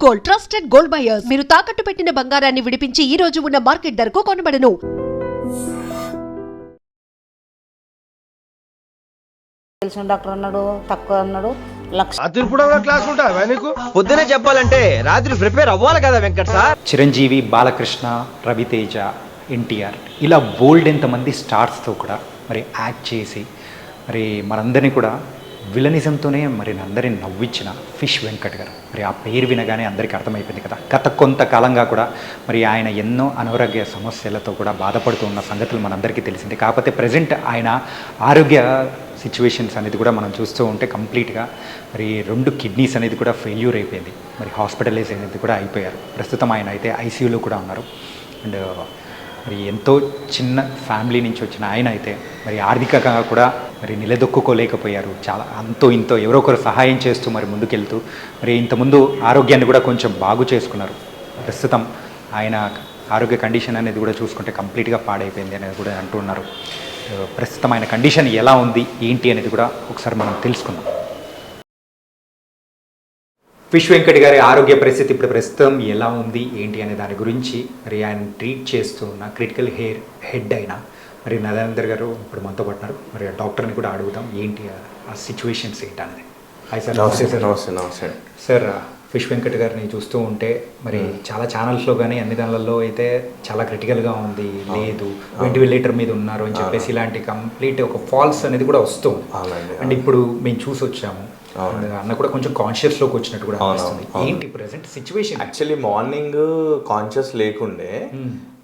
Gold, trusted gold buyers. మీరు తాకట్టు పెట్టిన బంగారాన్ని విడిపించి ఈ రోజు ఉన్న మార్కెట్ ధరకు కొనబడను. తెలిసిన డాక్టర్ అన్నాడు, తక్కువ అన్నాడు. పొద్దునే చెప్పాలంటే రాత్రి ప్రిపేర్ అవ్వాలి కదా వెంకట్ సార్. చిరంజీవి, బాలకృష్ణ, రవితేజ, ఎన్టీఆర్ ఇలా బోల్డ్ ఎంతమంది స్టార్స్తో కూడా మరి యాక్ట్ చేసి మరి మనందరినీ కూడా విలనిజంతోనే మరి అందరిని నవ్వించిన ఫిష్ వెంకట్ గారు. మరి ఆ పేరు వినగానే అందరికీ అర్థమైపోయింది కదా. గత కొంతకాలంగా కూడా మరి ఆయన ఎన్నో అనారోగ్య సమస్యలతో కూడా బాధపడుతూ ఉన్న సంగతులు మనందరికీ తెలిసింది. కాకపోతే ప్రజెంట్ ఆయన ఆరోగ్య సిచ్యువేషన్స్ అనేది కూడా మనం చూస్తూ ఉంటే కంప్లీట్గా మరి 2 కిడ్నీస్ అనేది కూడా ఫెయిల్యూర్ అయిపోయింది. మరి హాస్పిటలైజ్ అనేది కూడా అయిపోయారు. ప్రస్తుతం ఆయన అయితే ఐసీయూలో కూడా ఉన్నారు. అండ్ మరి ఎంతో చిన్న ఫ్యామిలీ నుంచి వచ్చిన ఆయన అయితే మరి ఆర్థికంగా కూడా మరి నిలదొక్కుకోలేకపోయారు. చాలా అంతో ఇంతో ఎవరో ఒకరు సహాయం చేస్తూ మరి ముందుకెళ్తూ మరి ఇంతకుముందు ఆరోగ్యాన్ని కూడా కొంచెం బాగు చేసుకున్నారు. ప్రస్తుతం ఆయన ఆరోగ్య కండిషన్ అనేది కూడా చూసుకుంటే కంప్లీట్గా పాడైపోయింది అనేది కూడా అంటున్నారు. ప్రస్తుతం ఆయన కండిషన్ ఎలా ఉంది ఏంటి అనేది కూడా ఒకసారి మనం తెలుసుకుందాం. ఫిష్ వెంకట్ గారి ఆరోగ్య పరిస్థితి ఇప్పుడు ప్రస్తుతం ఎలా ఉంది ఏంటి అనే దాని గురించి మరి ఆయన ట్రీట్ చేస్తూ ఉన్న క్రిటికల్ హెడ్ అయిన మరి నరేందర్ గారు ఇప్పుడు మనతో పట్టినారు. మరి ఆ డాక్టర్ని కూడా అడుగుదాం ఏంటి ఆ సిచ్యువేషన్స్ ఏంటి అనేది. Hi sir. నమస్తే సార్, ఫిష్ వెంకట్ గారిని చూస్తూ ఉంటే మరి చాలా ఛానల్స్లో కానీ అన్ని దానిలలో అయితే చాలా క్రిటికల్గా ఉంది, లేదు వెంటిలేటర్ మీద ఉన్నారు అని చెప్పేసి ఇలాంటి కంప్లీట్ ఒక ఫాల్స్ అనేది కూడా వస్తుంది. అండ్ ఇప్పుడు మేము చూసి వచ్చాము, అన్న కూడా కొంచెం కాన్షియస్లోకి వచ్చినట్టు కూడా అనిపిస్తుంది. ఏంటి present situation? Actually morning conscious లేకుండే,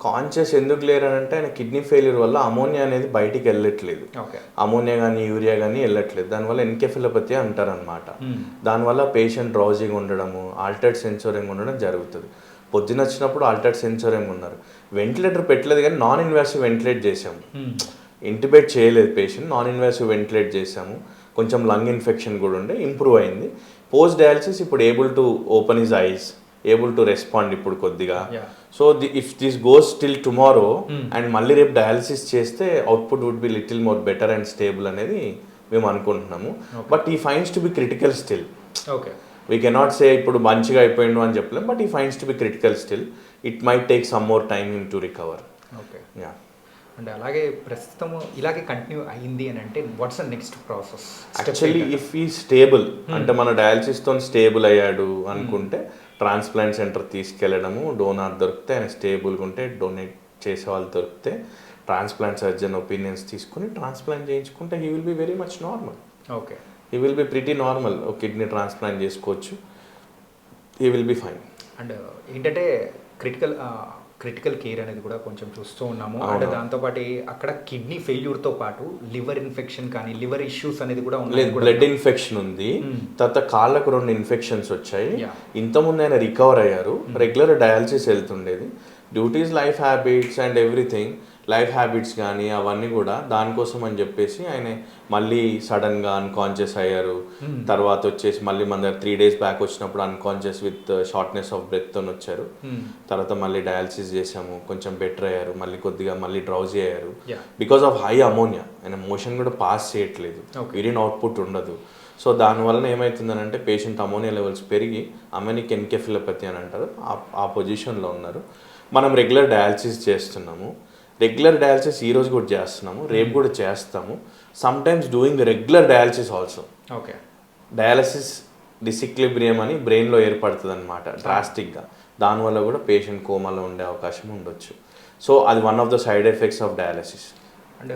కాన్షియస్ ఎందుకు లేరనంటే ఆయన కిడ్నీ ఫెయిల్యూర్ వల్ల అమోనియా అనేది బయటికి వెళ్ళట్లేదు. అమోనియా కానీ యూరియా కానీ వెళ్ళట్లేదు. దానివల్ల ఎన్కెఫిలోపతి అంటారనమాట. దానివల్ల పేషెంట్ డ్రౌజింగ్ ఉండడము, ఆల్టర్డ్ సెన్సోరింగ్ ఉండడం జరుగుతుంది. పొద్దున వచ్చినప్పుడు ఆల్టర్డ్ సెన్సోరింగ్ ఉన్నారు. వెంటిలేటర్ పెట్టలేదు కానీ నాన్ ఇన్వాసివ్ వెంటిలేట్ చేసాము. ఇంటిబేట్ చేయలేదు పేషెంట్, నాన్ ఇన్వాసివ్ వెంటిలేట్ చేసాము. కొంచెం లంగ్ ఇన్ఫెక్షన్ కూడా ఉండే, ఇంప్రూవ్ అయింది. పోస్ట్ డయాలసిస్ ఇప్పుడు able to open his eyes, able to respond ఇప్పుడు కొద్దిగా. So if this goes till tomorrow and మళ్ళీ రేపు డయాలసిస్ చేస్తే output would be little more better and stable అనేది మేము అనుకుంటున్నాము. బట్ ఈ finds to be critical still. We cannot say ఇప్పుడు మంచిగా అయిపోయిండు అని చెప్పలేం, బట్ ఈ finds to be critical still. It might take some more time in to recover. And అలాగే ప్రస్తుతం ఇలాగే కంటిన్యూ అయ్యింది అని అంటే what's the next process? Actually if ఈ స్టేబుల్ అంటే మన డయాలసిస్తో స్టేబుల్ అయ్యాడు అనుకుంటే ట్రాన్స్ప్లాంట్ సెంటర్ తీసుకెళ్ళడము, డోనార్ దొరికితే ఆయన స్టేబుల్గా ఉంటే డొనేట్ చేసే వాళ్ళు దొరికితే ట్రాన్స్ప్లాంట్ సర్జన్ ఒపీనియన్స్ తీసుకుని ట్రాన్స్ప్లాంట్ చేయించుకుంటే he will be very much normal. He will be pretty normal. Kidney transplant చేసుకోవచ్చు, he will be fine. And ఏంటంటే క్రిటికల్ కేర్ అనేది కూడా కొంచెం చూస్తూ ఉన్నాము. అండ్ దాంతోపాటు అక్కడ కిడ్నీ ఫెయిల్యూర్తో పాటు లివర్ ఇన్ఫెక్షన్ కానీ లివర్ ఇష్యూస్ అనేది కూడా లేదు. బ్లడ్ ఇన్ఫెక్షన్ ఉంది, తర్వాత కాళ్ళకు 2 ఇన్ఫెక్షన్స్ వచ్చాయి. ఇంతకుముందు ఆయన రికవర్ అయ్యారు. రెగ్యులర్ డయాలసిస్ వెళ్తుండేది. Duties, life habits and everything, life habits కానీ అవన్నీ కూడా దానికోసం అని చెప్పేసి ఆయన మళ్ళీ సడన్గా అన్కాన్షియస్ అయ్యారు. తర్వాత వచ్చేసి మళ్ళీ మన దగ్గర 3 days బ్యాక్ వచ్చినప్పుడు అన్కాన్షియస్ విత్ షార్ట్నెస్ ఆఫ్ బ్రెత్తో వచ్చారు. తర్వాత మళ్ళీ డయాలసిస్ చేసాము, కొంచెం బెటర్ అయ్యారు. మళ్ళీ కొద్దిగా మళ్ళీ డ్రౌజీ అయ్యారు బికాస్ ఆఫ్ హై అమోనియా. ఆయన మోషన్ కూడా పాస్ చేయట్లేదు, యూరిన్ అవుట్పుట్ ఉండదు. సో దానివల్ల ఏమవుతుందనంటే పేషెంట్ అమోనియా లెవెల్స్ పెరిగి అమెనిక్ ఎన్కెఫిలోపతి అని అంటారు, ఆ పొజిషన్లో ఉన్నారు. మనం రెగ్యులర్ డయాలసిస్ చేస్తున్నాము. రెగ్యులర్ డయాలసిస్ ఈరోజు కూడా చేస్తున్నాము, రేపు కూడా చేస్తాము. Some times doing regular dialysis also. Dialysis disequilibrium అని బ్రెయిన్లో ఏర్పడుతుంది అనమాట డ్రాస్టిక్గా. దానివల్ల కూడా పేషెంట్ కోమాలో ఉండే అవకాశం ఉండొచ్చు. సో అది one of the side effects of dialysis. And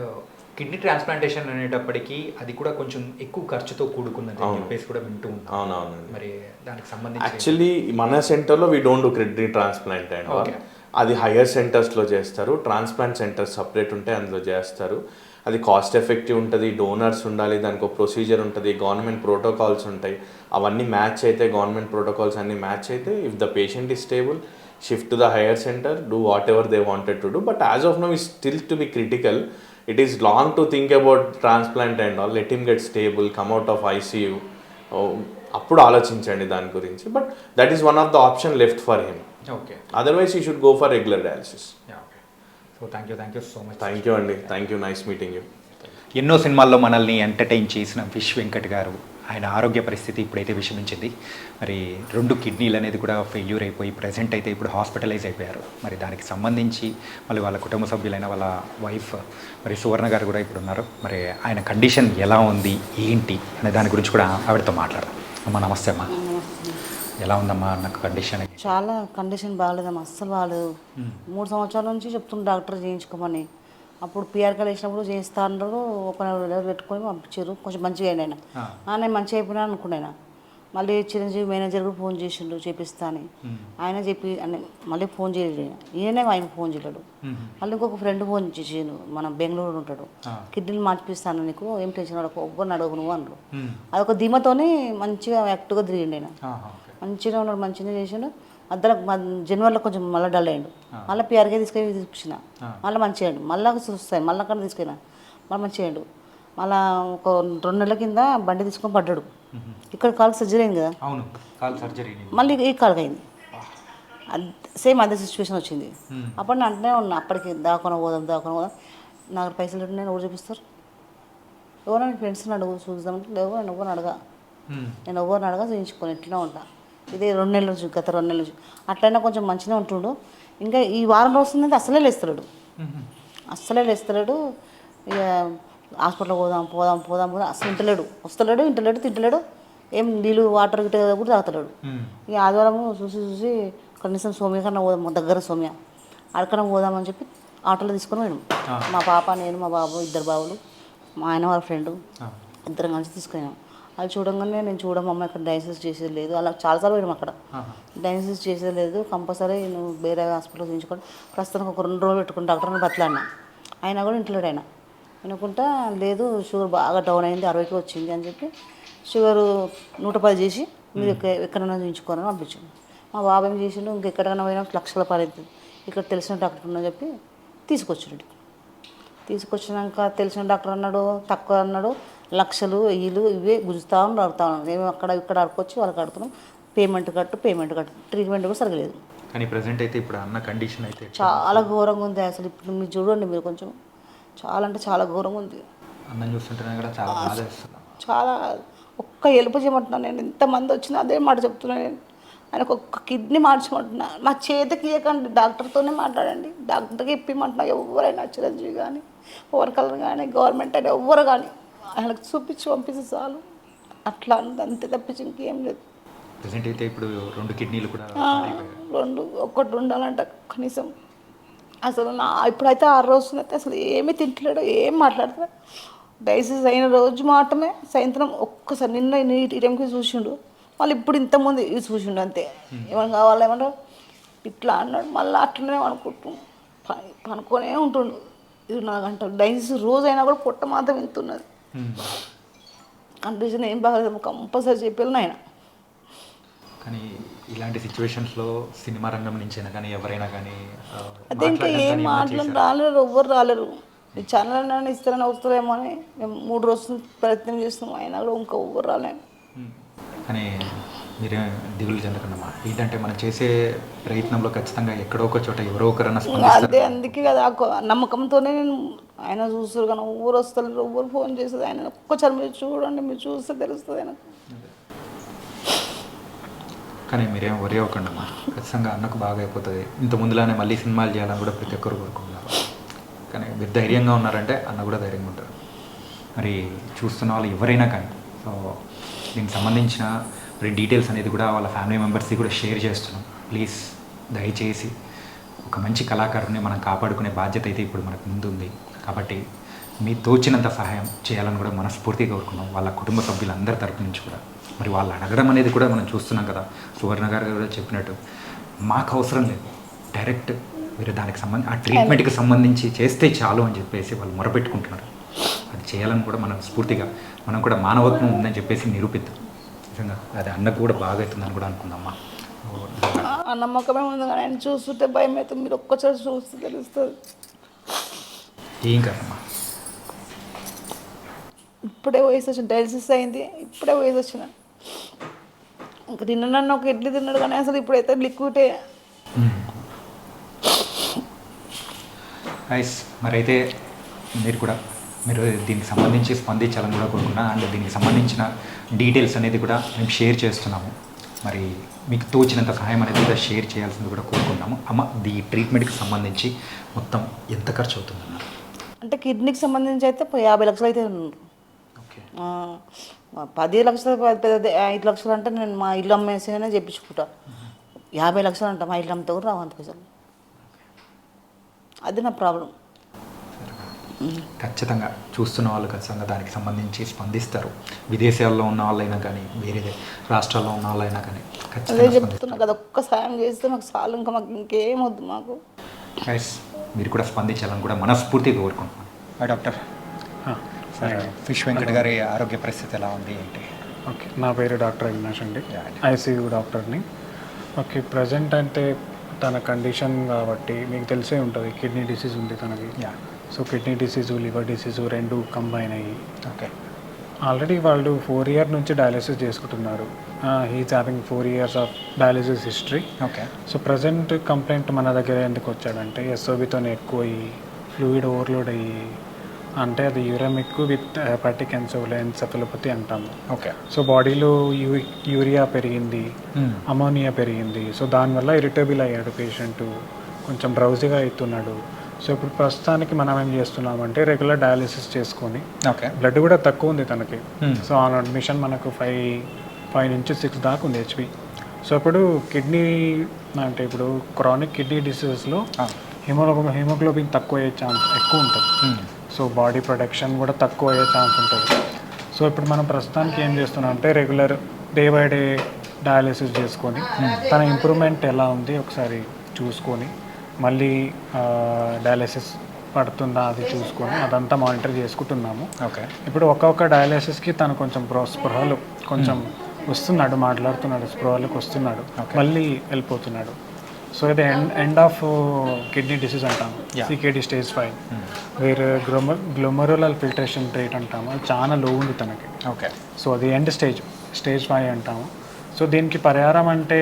kidney transplantation అనేటప్పటికీ అది కూడా కొంచెం ఎక్కువ ఖర్చుతో కూడుకున్నది చెప్పేసి కూడా వింటూ ఉంటాం. అవునవును. మరి దానికి సంబంధించి యాక్చువల్లీ మన సెంటర్లో we don't do kidney transplant and అది హయ్యర్ సెంటర్స్లో చేస్తారు. ట్రాన్స్ప్లాంట్ సెంటర్స్ సపరేట్ ఉంటాయి, అందులో చేస్తారు. అది కాస్ట్ ఎఫెక్టివ్ ఉంటుంది, డోనర్స్ ఉండాలి, దానికి ఒక ప్రొసీజర్ ఉంటుంది, గవర్నమెంట్ ప్రోటోకాల్స్ ఉంటాయి. అవన్నీ మ్యాచ్ అయితే, గవర్నమెంట్ ప్రోటోకాల్స్ అన్నీ మ్యాచ్ అయితే, if the patient is stable, shift to the higher centre, do what ever they wanted to do. But as of now is still to be critical. It is long to think about transplant and all. Let him get stable, come out of ICU. అప్పుడు ఆలోచించండి దాని గురించి. But that is one of the option left for him. Otherwise he should go for regular dialysis. So thank you so much. Thank you అండి. Thank you. Nice meeting you. ఎన్నో సినిమాల్లో మనల్ని entertain చేసిన fish Venkat గారు ఆయన ఆరోగ్య పరిస్థితి ఇప్పుడైతే విషమించింది. మరి 2 కిడ్నీలు అనేది కూడా ఫెయిల్యూర్ అయిపోయి ప్రజెంట్ అయితే ఇప్పుడు హాస్పిటలైజ్ అయిపోయారు. మరి దానికి సంబంధించి మళ్ళీ వాళ్ళ కుటుంబ సభ్యులైన వాళ్ళ వైఫ్ మరి సువర్ణ గారు కూడా ఇప్పుడు ఉన్నారు. మరి ఆయన కండిషన్ ఎలా ఉంది ఏంటి అనే దాని గురించి కూడా ఆవిడతో మాట్లాడదాం. అమ్మ నమస్తే అమ్మా, ఎలా ఉందమ్మా నాకు కండిషన్? చాలా కండిషన్ బాగాలేదమ్మా, అస్సలు బాగాలేదు. 3 సంవత్సరాల నుంచి చెప్తున్న డాక్టర్ చేయించుకోమని. అప్పుడు పిఆర్కలు వేసినప్పుడు చేయిస్తా అన్నారు, ఒక నెల పెట్టుకొని పంపించారు. కొంచెం మంచిగా అయినా నేను మంచిగా అయిపోయినా అనుకున్నాను. మళ్ళీ చిరంజీవి మేనేజర్ కూడా ఫోన్ చేసిండు చేపిస్తా అని. ఆయన చెప్పి మళ్ళీ ఫోన్ చేయలేడు, ఈయనే ఆయన ఫోన్ చేయలేడు. మళ్ళీ ఇంకొక ఫ్రెండ్ ఫోన్ చేసిండు, మన బెంగళూరు ఉంటాడు, కిడ్నీలు మార్పిస్తాను నీకు, ఏం టెన్షన్ పడకు, ఒవ్వరిని అడుగు నువ్వు అన్నారు. అదొక ధీమతోనే మంచిగా యాక్టివ్గా తిరిగిండు ఆయన. మంచిగా ఉన్నాడు, మంచిగా చేసిండు. అద్దరు జనవరిలో కొంచెం మళ్ళీ డల్ అయ్యాడు. మళ్ళీ పిఆర్కే తీసుకెళ్ళి చూపించిన, మళ్ళీ మంచిగా అయ్యాడు. మళ్ళీ చూస్తాయి, మళ్ళీ అక్కడ తీసుకెళ్ళినా మళ్ళీ మంచిగా అయ్యాడు. మళ్ళీ ఒక 2 నెలల కింద బండి తీసుకొని పడ్డాడు. ఇక్కడ కాలు సర్జరీ అయింది కదా, అవును కాలు సర్జరీ, మళ్ళీ ఈ కాలుకి అయింది. సేమ్ అదే సిచ్యువేషన్ వచ్చింది. అప్పుడు నేను అంటూనే ఉన్నా, అప్పటికి దాకొని పోదాం. నాకు పైసలు లేవు, నేను ఎవరు చూపిస్తారు? ఎవరైనా ఫ్రెండ్స్ని అడుగు చూద్దామంటే లేవు, నేను ఎవరిని అడగా, చూపించుకొని ఇట్లా ఉంటా. ఇదే 2 నెలల నుంచి, గత 2 నెలల నుంచి అట్లయినా కొంచెం మంచిగా ఉంటుండు. ఇంకా ఈ వారం రోజుందంటే అస్సలే లేస్తాడు. ఇక హాస్పిటల్కి పోదాం అసలు ఇంటలేడు, తింటలేడు. ఏం నీళ్ళు వాటర్ గిట్ట కూడా తాగుతలేడు. ఇక ఆదివారం చూసి కనీసం సోమ్య కన్నా పోదాం, మా దగ్గర సోమ్య అక్కడికన్నా పోదామని చెప్పి ఆటోలో తీసుకొని పోయాము. మా పాప, నేను, మా బాబు, 2 బాబులు, మా ఆయన వాళ్ళ ఫ్రెండు, ఇద్దరం కలిసి తీసుకున్నాం. అది చూడంగానే నేను చూడమమ్మ ఇక్కడ డయాలసిస్ చేసేది లేదు, అలా చాలాసార్లు పోయాము. అక్కడ డయాలసిస్ చేసేది లేదు, కంపల్సరీ నువ్వు వేరే హాస్పిటల్ చూపించుకొని ప్రస్తుతానికి ఒక 2 రోజులు పెట్టుకుని డాక్టర్ని బతలాడినా. అయినా కూడా ఇంట్లోడు ఆయన అనుకుంటా లేదు, షుగర్ బాగా డౌన్ అయింది, 60కి వచ్చింది అని చెప్పి షుగర్ 110 చేసి మీరు ఎక్కడైనా చూపించుకోవాలని పంపించాను. మా బాబు ఏం చేసిండు, ఇంకెక్కడికైనా పోయినా లక్షల పడేది, ఇక్కడ తెలిసిన డాక్టర్ ఉందని చెప్పి తీసుకొచ్చినాక తెలిసిన డాక్టర్ అన్నాడు, తక్కువ అన్నాడు, లక్షలు ఇవే గుంజుతా ఉన్నాం. మేము ఇక్కడ అడుకొచ్చి వాళ్ళకి అడుగుతున్నాం, పేమెంట్ కట్టు. ట్రీట్మెంట్ కూడా సరిగలేదు. కానీ ప్రజెంట్ అయితే ఇప్పుడు అన్న కండిషన్ అయితే చాలా ఘోరంగా ఉంది. అసలు ఇప్పుడు మీరు చూడండి, మీరు కొంచెం చాలా అంటే చాలా ఘోరంగా ఉంది. అన్నం చూస్తుంటేనే కూడా చాలా బాధ వేస్తుంది. చాలా ఒక్క ఎలుపు చేయమంటున్నాను నేను, ఎంతమంది వచ్చినా అదే మాట చెప్తున్నాను నేను. ఆయనకు ఒక్క కిడ్నీ మార్చమంటున్నా, మా చేతికి ఇవ్వకండి, డాక్టర్తోనే మాట్లాడండి, డాక్టర్కి ఇప్పిమంటున్నా. ఎవరైనా చిరంజీవి కానీ, వర్కర్లు కానీ, గవర్నమెంట్ అయినా ఎవ్వరు కానీ ఆయనకు చూపించి పంపిస్తే చాలు. అట్లా అంతే తప్పించి ఇంకేం లేదు. ప్రెసెంట్ అయితే ఇప్పుడు 2 కిడ్నీలు కూడా 2 ఒకటి ఉండాలంట కనీసం. అసలు ఇప్పుడైతే 6 రోజులు అయితే అసలు ఏమీ తింటలేడు, ఏం మాట్లాడతాడు. డయాలసిస్ అయిన రోజు మాత్రమే సాయంత్రం ఒక్కసారి నిన్న ఈ టైంకి చూసిండు, మళ్ళీ ఇప్పుడు ఇంతకుముందు ఇది చూసిండు అంతే. ఏమైనా కావాలి ఏమంటారు ఇట్లా అన్నాడు, మళ్ళీ అట్లనే పనుకొనే ఉంటుండు 24 గంటలు. డయాలసిస్ రోజు అయినా కూడా పొట్ట మాత్రం వెళ్తున్నది. కండిషన్ ఏం బాగాలేదు, కంపల్సరీ చెప్పాను ఆయన. కానీ ఇలాంటి సిచ్యువేషన్స్లో సినిమా రంగం నుంచైనా కానీ ఎవరైనా కానీ అదే ఇంకా ఏం మాటలు రాలేరు, ఎవ్వరు రాలేరు. ఈ ఛానల్ అయినా ఇస్తారని వస్తారేమో అని మేము 3 రోజులు ప్రయత్నం చేస్తున్నాం, అయినా కూడా ఇంకా ఎవ్వరు రాలేము. కానీ మీరే దిగులు చెందకండమ్మా. ఏంటంటే మనం చేసే ప్రయత్నంలో ఖచ్చితంగా ఎక్కడో ఒక చోట ఎవరో ఒకరన్నా అదే అందుకే కదా నమ్మకంతోనే నేను ఆయన చూస్తారు కానీ ఊరు వస్తారు, ఎవరు ఫోన్ చేస్తుంది ఆయన ఒక్కసారి మీరు చూడండి, మీరు చూస్తే తెలుస్తుంది ఆయనకు. కానీ మీరేం వరి అవ్వకండమ్మా, ఖచ్చితంగా అన్నకు బాగా అయిపోతుంది. ఇంత ముందులానే మళ్ళీ సినిమాలు చేయాలని కూడా ప్రతి ఒక్కరు కోరుకుంటున్నారు. కానీ మీరు ధైర్యంగా ఉన్నారంటే అన్న కూడా ధైర్యంగా ఉంటారు. మరి చూస్తున్న వాళ్ళు ఎవరైనా కానీ సో దీనికి సంబంధించిన మరి డీటెయిల్స్ అనేది కూడా వాళ్ళ ఫ్యామిలీ మెంబర్స్కి కూడా షేర్ చేస్తున్నాం. ప్లీజ్ దయచేసి ఒక మంచి కళాకారుని మనం కాపాడుకునే బాధ్యత అయితే ఇప్పుడు మనకు ముందుంది. కాబట్టి మీ తోచినంత సహాయం చేయాలని కూడా మనస్ఫూర్తిగా కోరుకున్నాం వాళ్ళ కుటుంబ సభ్యులందరి తరపు నుంచి కూడా. మరి వాళ్ళు అడగడం అనేది కూడా మనం చూస్తున్నాం కదా, సువర్ణ గారు కూడా చెప్పినట్టు మాకు అవసరం లేదు, డైరెక్ట్ మీరు దానికి సంబంధించి ఆ ట్రీట్మెంట్కి సంబంధించి చేస్తే చాలు అని చెప్పేసి వాళ్ళు మొరపెట్టుకుంటున్నారు. అది చేయాలని కూడా మనం స్ఫూర్తిగా మనం కూడా మానవత్వం ఉందని చెప్పేసి నిరూపిద్దాం. నిజంగా అది అన్నకు కూడా బాగా అవుతుందని కూడా అనుకుందామా. ఆ నమ్మకమే ఉంది కానీ ఆయన చూస్తుంటే భయం అవుతుంది, మీరు ఒక్కసారి చూస్తే తెలుస్తుంది. ఏం కదమ్మా, ఇప్పుడే వయసు వచ్చిన డయాలసిస్ అయింది, ఇప్పుడే వయసు వచ్చిన. ఇంకా తిన్నాను ఒక ఇడ్లీ తిన్నాడు కానీ అసలు ఇప్పుడైతే లిక్విడే. ఐస్ మరి అయితే మీరు కూడా మీరు దీనికి సంబంధించి స్పందించాలని కూడా కోరుకున్నా. అండ్ దీనికి సంబంధించిన డీటెయిల్స్ అనేది కూడా మేము షేర్ చేస్తున్నాము. మరి మీకు తోచినంత సహాయం అనేది కూడా షేర్ చేయాల్సింది కూడా కోరుకున్నాము. అమ్మ, ఈ ట్రీట్మెంట్కి సంబంధించి మొత్తం ఎంత ఖర్చు అవుతుందన్న? అంటే కిడ్నీకి సంబంధించి అయితే 50 లక్షలు అయితే ఉన్నారు. ఓకే. 10 లక్షలు 5 లక్షలు అంటే నేను మా ఇల్లు అమ్మేసినే చెప్పించుకుంటా. 50 లక్షలు అంట మా ఇల్లు అమ్మితే కూడా రావంత పైసలు. అది నా ప్రాబ్లం. ఖచ్చితంగా చూస్తున్న వాళ్ళు ఖచ్చితంగా దానికి సంబంధించి స్పందిస్తారు. విదేశాల్లో ఉన్న వాళ్ళైనా కానీ, వేరే రాష్ట్రాల్లో ఉన్న వాళ్ళైనా కానీ అదే ఖచ్చితంగా చెప్తున్నా కదా, ఒక్క సాయం చేస్తే మాకు చాలు, ఇంకా మాకు ఇంకేం వద్దు మాకు. గైస్, మీరు కూడా స్పందించాలని కూడా మనస్ఫూర్తిగా కోరుకుంటున్నాను. డాక్టర్ ఫిష్ వెంకట్ గారి ఆరోగ్య పరిస్థితి ఎలా ఉంది అంటే? ఓకే, నా పేరు డాక్టర్ అవినాష్ అండి, ఐసీయూ డాక్టర్ని. ఓకే, ప్రజెంట్ అంటే తన కండిషన్ కాబట్టి మీకు తెలిసే ఉంటుంది, కిడ్నీ డిసీజ్ ఉంది తనకి. So kidney disease, liver disease రెండు కంబైన్ అయ్యి ఓకే ఆల్రెడీ వాళ్ళు 4 years నుంచి డయాలిసిస్ చేసుకుంటున్నారు. He's having 4 years of dialysis history. Okay. So present complaint మన దగ్గర ఎందుకు వచ్చాడంటే ఎస్ఓబితో ఎక్కువ అయ్యి ఫ్లూయిడ్ ఓవర్లోడ్ అయ్యి, అంటే అది యూరమిక్ విత్ హెపాటిక్ ఎన్సెఫలోపతి అంటాము. ఓకే. సో బాడీలో యూరియా పెరిగింది, అమోనియా పెరిగింది. సో దానివల్ల ఇరిటబుల్ అయ్యాడు పేషెంట్, కొంచెం డ్రౌజీగా అవుతున్నాడు. సో ఇప్పుడు ప్రస్తుతానికి మనం ఏం చేస్తున్నామంటే రెగ్యులర్ డయాలిసిస్ చేసుకొని, ఓకే, బ్లడ్ కూడా తక్కువ ఉంది తనకి. సో ఆన్ అడ్మిషన్ మనకు 5 నుంచి 6 దాకా ఉంది హెచ్పి. సో ఇప్పుడు కిడ్నీ అంటే ఇప్పుడు క్రానిక్ కిడ్నీ డిసీజెస్లో హిమోగ్లోబిన్ తక్కువ అయ్యే ఛాన్స్ ఎక్కువ ఉంటుంది. సో బాడీ ప్రొడక్షన్ కూడా తక్కువ అయ్యే ఛాన్స్ ఉంటుంది. సో ఇప్పుడు మనం ప్రస్తుతానికి ఏం చేస్తున్నాం అంటే regular day by day dialysis చేసుకొని తన ఇంప్రూవ్మెంట్ ఎలా ఉంది ఒకసారి చూసుకొని, మళ్ళీ డయాలిసిస్ పడుతుందా అది చూసుకొని అదంతా మానిటర్ చేసుకుంటున్నాము. ఓకే. ఇప్పుడు ఒక్కొక్క డయాలిసిస్కి తను కొంచెం స్పృహలు కొంచెం వస్తున్నాడు, మాట్లాడుతున్నాడు, స్పృహలకు వస్తున్నాడు, మళ్ళీ వెళ్ళిపోతున్నాడు. సో ఇది ఎండ్ ఆఫ్ కిడ్నీ డిసీజ్ అంటాము, సికేడి స్టేజ్ 5. వేరే గ్లోమరులర్ ఫిల్టరేషన్ రేట్ అంటాము, అది చాలా లో ఉంది తనకి. ఓకే. సో అది ఎండ్ స్టేజ్ 5 అంటాము. సో దీనికి పరిహారం అంటే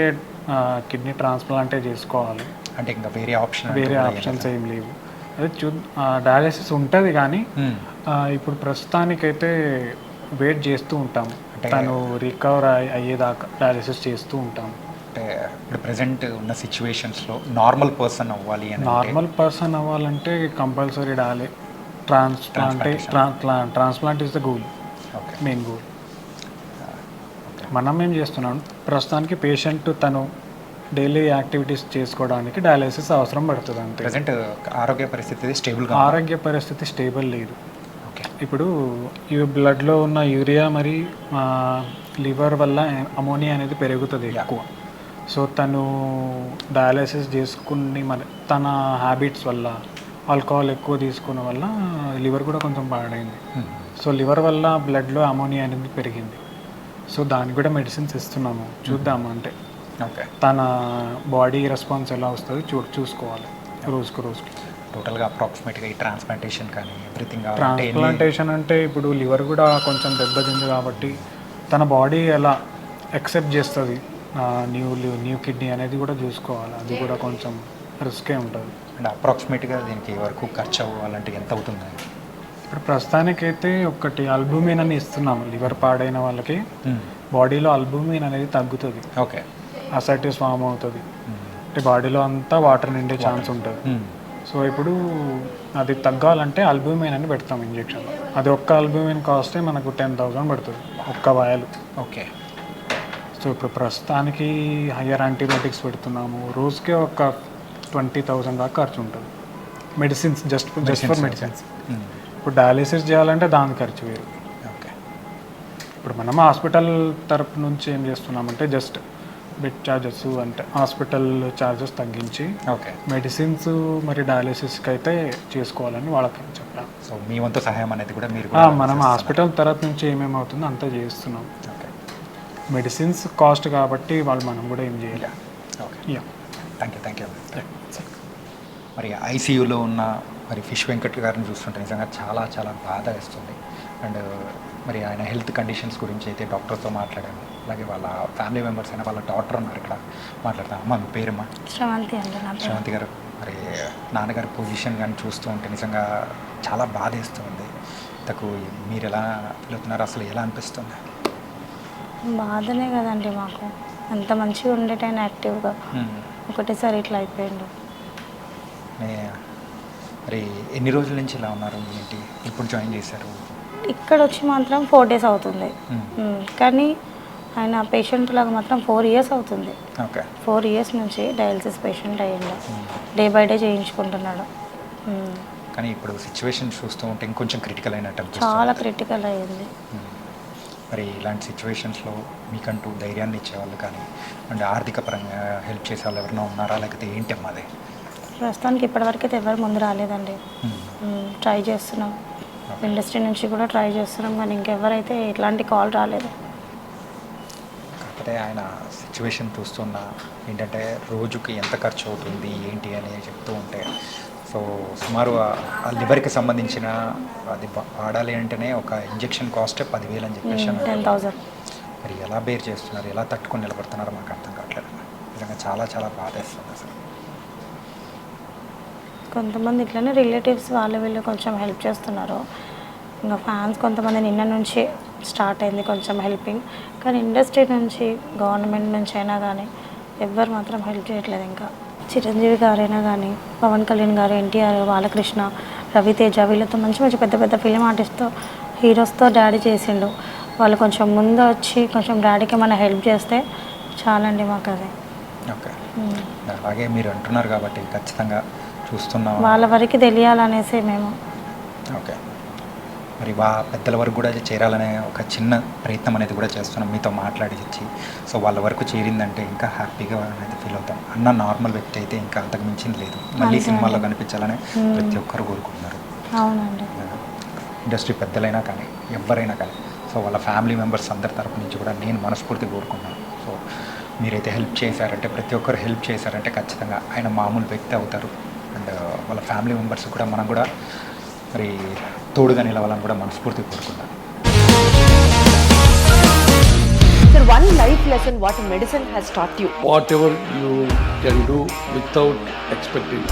కిడ్నీ ట్రాన్స్ప్లాంటే చేసుకోవాలి, అంటే ఇంకా వేరే ఆప్షన్స్ ఏం లేవు. అదే డయాలిసిస్ ఉంటుంది కానీ ఇప్పుడు ప్రస్తుతానికైతే వెయిట్ చేస్తూ ఉంటాము, తను రికవర్ అయ్యేదాకా డయాలిసిస్ చేస్తూ ఉంటాము. అంటే ఇప్పుడు ప్రజెంట్ ఉన్న సిచ్యువేషన్స్లో నార్మల్ పర్సన్ అవ్వాలి అని, నార్మల్ పర్సన్ అవ్వాలంటే compulsory transplant is the goal, main goal. మనం ఏం చేస్తున్నాం ప్రస్తుతానికి పేషెంట్ తను డైలీ యాక్టివిటీస్ చేసుకోవడానికి డయాలిసిస్ అవసరం పడుతుంది అంతే. ప్రజెంట్ ఆరోగ్య పరిస్థితి స్టేబుల్గా, ఆరోగ్య పరిస్థితి స్టేబుల్ లేదు. ఇప్పుడు ఈ బ్లడ్లో ఉన్న యూరియా మరి లివర్ వల్ల అమోనియా అనేది పెరుగుతుంది ఎక్కువ. సో తను డయాలిసిస్ చేసుకుని మరి తన హ్యాబిట్స్ వల్ల ఆల్కహాల్ ఎక్కువ తీసుకున్న వల్ల లివర్ కూడా కొంచెం పాడైంది. సో లివర్ వల్ల బ్లడ్లో అమోనియా అనేది పెరిగింది. సో దానికి కూడా మెడిసిన్స్ ఇస్తున్నాము, చూద్దాము అంటే ఓకే తన బాడీ రెస్పాన్స్ ఎలా వస్తుంది చూసుకోవాలి రోజుకు. టోటల్గా అప్రాక్సిమేట్గా ఈ ట్రాన్స్ప్లాంటేషన్ కానీ ఎవ్రీథింగ్. ట్రాన్స్ప్లాంటేషన్ అంటే ఇప్పుడు లివర్ కూడా కొంచెం దెబ్బతింది కాబట్టి తన బాడీ ఎలా యాక్సెప్ట్ చేస్తుంది న్యూ కిడ్నీ అనేది కూడా చూసుకోవాలి, అది కూడా కొంచెం రిస్కే ఉంటుంది. అండ్ అప్రాక్సిమేట్గా దీనికి వరకు ఖర్చు అవ్వాలంటే ఎంత అవుతుంది? ఇప్పుడు ప్రస్తుతానికైతే ఒకటి అల్బుమిన్ అని ఇస్తున్నాము, లివర్ పాడైన వాళ్ళకి బాడీలో అల్బుమిన్ అనేది తగ్గుతుంది, ఓకే, అసైటిస్ ఫామ్ అవుతుంది, అంటే బాడీలో అంతా వాటర్ నిండే ఛాన్స్ ఉంటుంది. సో ఇప్పుడు అది తగ్గాలంటే అల్బుమిన్ అని పెడతాం ఇంజెక్షన్. అది ఒక్క అల్బుమిన్ కాస్టే మనకు 10,000 పడుతుంది ఒక్క వాయలు. ఓకే. సో ఇప్పుడు ప్రస్తుతానికి హయ్యర్ యాంటీబయాటిక్స్ పెడుతున్నాము, రోజుకే ఒక 20,000 దాకా ఖర్చు ఉంటుంది మెడిసిన్స్, జస్ట్ ఫర్ మెడిసిన్స్. ఇప్పుడు డయాలిసిస్ చేయాలంటే దాని ఖర్చు వేరు. ఓకే. ఇప్పుడు మనం హాస్పిటల్ తరపు నుంచి ఏం చేస్తున్నామంటే జస్ట్ బెడ్ ఛార్జెస్ అంటే హాస్పిటల్ ఛార్జెస్ తగ్గించి ఓకే మెడిసిన్స్ మరి డయాలిసిస్కి అయితే చేసుకోవాలని వాళ్ళకి చెప్పాను. సో మీ వంతు సహాయం అనేది కూడా మీరు మనం హాస్పిటల్ తరపు నుంచి ఏమేమి అవుతుందో అంతా చేస్తున్నాం. ఓకే. మెడిసిన్స్ కాస్ట్ కాబట్టి వాళ్ళు మనం కూడా ఏం చేయాలి. ఓకే. Yeah, thank you. మరి ఐసీయూలో ఉన్న మరి ఫిష్ వెంకట్ గారిని చూస్తుంటే నిజంగా చాలా చాలా బాధ వేస్తుంది. అండ్ మరి ఆయన హెల్త్ కండిషన్స్ గురించి అయితే డాక్టర్తో మాట్లాడాను, అలాగే వాళ్ళ ఫ్యామిలీ మెంబర్స్ అయినా వాళ్ళ డాక్టర్ ఉన్నారు ఇక్కడ మాట్లాడతాను. అమ్మ మీ పేరమ్మా? శ్రవంతి అండి. శ్రవంతి గారు, మరి నాన్నగారి పొజిషన్ కానీ చూస్తూ ఉంటే నిజంగా చాలా బాధ వేస్తుంది. ఇంతకు మీరు ఎలా ఫీల్ అవుతున్నారు, అసలు ఎలా అనిపిస్తుంది? బాధనే కదండి మాకు. అంత మంచిగా ఉండేటైనా యాక్టివ్గా ఒకటేసారి ఇట్లా అయిపోయిండు. మరి ఎన్ని రోజుల నుంచి ఇలా ఉన్నారు, ఏంటి ఇప్పుడు జాయిన్ చేశారు? ఇక్కడ వచ్చి మాత్రం 4 days అవుతుంది. కానీ ఆయన పేషెంట్ లాగా మాత్రం 4 years అవుతుంది. ఓకే. 4 years నుంచి డయాలసిస్ పేషెంట్ అయ్యిండు. డే బై డే చేయించుకుంటున్నాడు. కానీ ఇప్పుడు సిచ్యువేషన్ చూస్తూ ఉంటే ఇంకొంచెం క్రిటికల్ అయినట్టు అనిపిస్తుంది. చాలా క్రిటికల్ అయ్యింది. మరి ఇలాంటి సిచ్యువేషన్స్లో మీకంటూ ధైర్యాన్ని ఇచ్చేవాళ్ళు కానీ అంటే ఆర్థిక పరంగా హెల్ప్ చేసే వాళ్ళు ఎవరైనా ఉన్నారా, లేకపోతే ఏంటి అమ్మా అది? ప్రస్తుతానికి ఇప్పటివరకు అయితే ఎవరు ముందు రాలేదండి. ట్రై చేస్తున్నాం, ఇండస్ట్రీ నుంచి కూడా ట్రై చేస్తున్నాం, కానీ ఇంకెవరైతే ఇట్లాంటి కాల్ రాలేదు. కాకపోతే ఆయన సిచ్యువేషన్ చూస్తున్నా ఏంటంటే రోజుకి ఎంత ఖర్చు అవుతుంది ఏంటి అని చెప్తూ ఉంటే, సో సుమారు ఆ లివర్కి సంబంధించిన అది వాడాలి అంటేనే ఒక ఇంజెక్షన్ కాస్ట్ 10,000 అని చెప్పేసి 10,000. మరి ఎలా బేర్ చేస్తున్నారు, ఎలా తట్టుకొని నిలబడుతున్నారో మాకు అర్థం కావట్లేదు. నిజంగా చాలా చాలా బాధేస్తుంది అసలు. కొంతమంది ఇట్లనే రిలేటివ్స్ వాళ్ళు వీళ్ళు కొంచెం హెల్ప్ చేస్తున్నారు. ఇంకా ఫ్యాన్స్ కొంతమంది నిన్న నుంచి స్టార్ట్ అయింది కొంచెం హెల్పింగ్, కానీ ఇండస్ట్రీ నుంచి గవర్నమెంట్ నుంచి అయినా కానీ ఎవ్వరు మాత్రం హెల్ప్ చేయట్లేదు. ఇంకా చిరంజీవి గారైనా కానీ, పవన్ కళ్యాణ్ గారు, ఎన్టీఆర్, బాలకృష్ణ, రవితేజ వీళ్ళతో మంచి మంచి పెద్ద పెద్ద ఫిలిం ఆర్టిస్ట్తో హీరోస్తో డాడీ చేసిండు. వాళ్ళు కొంచెం ముందు వచ్చి కొంచెం డాడీకి ఏమైనా హెల్ప్ చేస్తే చాలండి మాకు అది. ఓకే. అలాగే మీరు అంటున్నారు కాబట్టి ఖచ్చితంగా చూస్తున్నాం, వాళ్ళ వరకు తెలియాలనేసి మేము. ఓకే. మరి పెద్దల వరకు కూడా చేరాలనే ఒక చిన్న ప్రయత్నం అనేది కూడా చేస్తున్నాం మీతో మాట్లాడించి. సో వాళ్ళ వరకు చేరిందంటే ఇంకా హ్యాపీగా అనేది ఫీల్ అవుతాం. అన్న నార్మల్ వ్యక్తి అయితే ఇంకా అంతకు మించింది లేదు. మళ్ళీ సినిమాల్లో కనిపించాలని ప్రతి ఒక్కరు కోరుకుంటున్నారు. అవునండి. ఇండస్ట్రీ పెద్దలైనా కానీ ఎవరైనా కానీ, సో వాళ్ళ ఫ్యామిలీ మెంబర్స్ అందరి తరపు నుంచి కూడా నేను మనస్ఫూర్తి కోరుకున్నాను. సో మీరైతే హెల్ప్ చేశారంటే, ప్రతి ఒక్కరు హెల్ప్ చేశారంటే ఖచ్చితంగా ఆయన మామూలు వ్యక్తి అవుతారు. అండ్ వాళ్ళ ఫ్యామిలీ మెంబర్స్ కూడా మనం కూడా మరి తోడుగా నిలవాలని కూడా మనస్ఫూర్తి కోరుకుంటాను. Sir, one life lesson what medicine has taught you. Whatever you can do without expecting.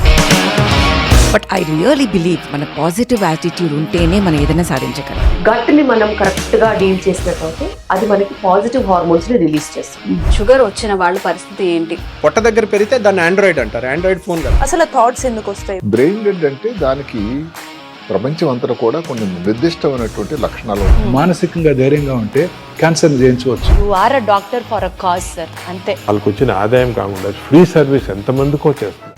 But I really believe మన పాజిటివ్ యాటిట్యూడ్ ఉంటేనే మనం ఏదైనా సాధించగలం. గట్ని మనం కరెక్ట్గా డీల్ చేసినట్లయితే అది మనకి పాజిటివ్ హార్మోన్స్ని రిలీజ్ చేస్తుంది. షుగర్ వచ్చిన వాళ్ళ పరిస్థితి ఏంటి? పొట్ట దగ్గర పెరిగితే దాన్ని ఆండ్రాయిడ్ అంటారు, ఆండ్రాయిడ్ ఫోన్ కదా. అసలు థాట్స్ ఎందుకు వస్తాయి? బ్రెయిన్ డెడ్ అంటే దానికి ప్రపంచం అంతా కూడా కొన్ని నిర్దిష్టమైనటువంటి లక్షణాలు ఉన్నాయి. మానసికంగా ధైర్యంగా ఉంటే క్యాన్సర్ జయించవచ్చు. You are a doctor for a cause, sir. అంతే. వాళ్ళకి వచ్చిన ఆదాయం కాకుండా ఫ్రీ సర్వీస్ ఎంతమందికో చేస్తుంది.